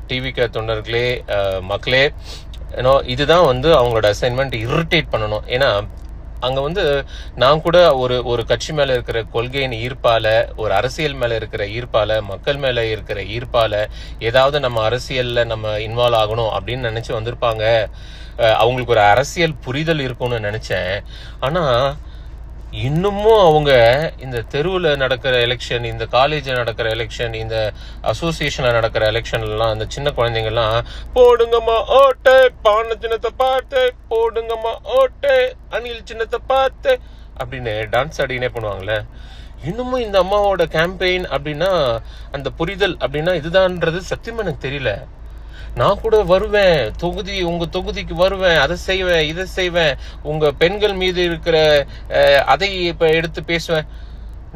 டிவிக்கு தொண்டர்களே, மக்களே, இதுதான் அவங்களோட அசைன்மெண்ட். இரிட்டேட் பண்ணணும். ஏன்னா அங்க நான் கூட ஒரு கட்சி மேல இருக்கிற கொள்கையின் ஈர்ப்பால, ஒரு அரசியல் மேல இருக்கிற ஈர்ப்பால, மக்கள் மேல இருக்கிற ஈர்ப்பால ஏதாவது நம்ம அரசியல்ல நம்ம இன்வால்வ் ஆகணும் அப்படின்னு நினைச்சு வந்திருப்பாங்க. அவங்களுக்கு ஒரு அரசியல் புரிதல் இருக்கும்னு நினைச்சேன். ஆனா இன்னமும் அவங்க இந்த தெருவில் நடக்கிற எலெக்ஷன், இந்த காலேஜ்ல நடக்கிற எலெக்ஷன், இந்த அசோசியேஷன்ல நடக்கிற எலெக்ஷன்லாம் அந்த சின்ன குழந்தைங்கலாம் போடுங்கம்மா ஓட்டு, பானை சின்னத்தை பார்த்து போடுங்கம்மா ஓட்டு, அணில் சின்னத்தை பார்த்து அப்படின்னு டான்ஸ் ஆடினே பண்ணுவாங்கல்ல. இன்னமும் இந்த அம்மாவோட கேம்பெயின் அப்படின்னா, அந்த புரிதல் அப்படின்னா இதுதான்ன்றது சத்தியமா எனக்கு தெரியல. நான் கூட வருவேன், உங்க தொகுதிக்கு வருவேன், அதை செய்வேன், இதை செய்வேன், உங்க பெண்கள் மீது இருக்கிற அதை இப்ப எடுத்து பேசுவேன்.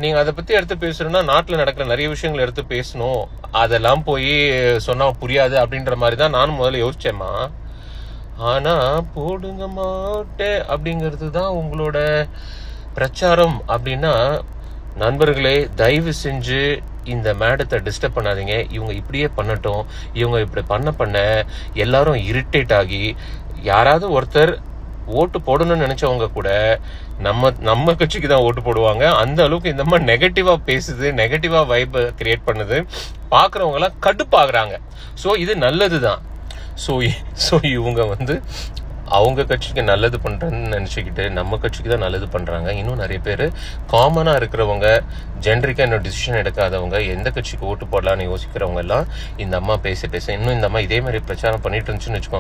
நீங்க அதை பத்தி எடுத்து பேசுறோம்னா நாட்டுல நடக்கிற நிறைய விஷயங்கள் எடுத்து பேசணும். அதெல்லாம் போய் சொன்னா புரியாது அப்படின்ற மாதிரி தான் நானும் முதல்ல யோசிச்சேம்மா. ஆனா போடுங்க மாட்டே அப்படிங்கிறது தான் உங்களோட பிரச்சாரம் அப்படின்னா, நண்பர்களே, தயவு செஞ்சு இந்த மேடத்தை டிஸ்டர்ப் பண்ணாதீங்க. இவங்க இப்படியே பண்ணட்டும். இவங்க இப்படி பண்ண எல்லாரும் இரிட்டேட் ஆகி யாராவது ஒருத்தர் ஓட்டு போடணும்னு நினைச்சவங்க கூட நம்ம கட்சிக்கு தான் ஓட்டு போடுவாங்க. அந்த அளவுக்கு இந்த மாதிரி நெகட்டிவா பேசுது, நெகட்டிவா வைப் கிரியேட் பண்ணுது. பாக்குறவங்க எல்லாம் கடுப்பாகிறாங்க. ஸோ இது நல்லதுதான். ஸோ இவங்க அவங்க கட்சிக்கு நல்லது பண்றேன்னு நினைச்சுக்கிட்டு நம்ம கட்சிக்கு தான் நல்லது பண்றாங்க. இன்னும் நிறைய பேர் காமனா இருக்கிறவங்க, ஜென்ரிக்கா இன்னும் டிசிஷன் எடுக்காதவங்க, எந்த கட்சிக்கு ஓட்டு போடலாம்னு யோசிக்கிறவங்க எல்லாம் இந்த அம்மா பேச இன்னும் இந்த அம்மா இதே மாதிரி பிரச்சாரம் பண்ணிட்டு இருந்துச்சுன்னு வச்சுக்கோங்க.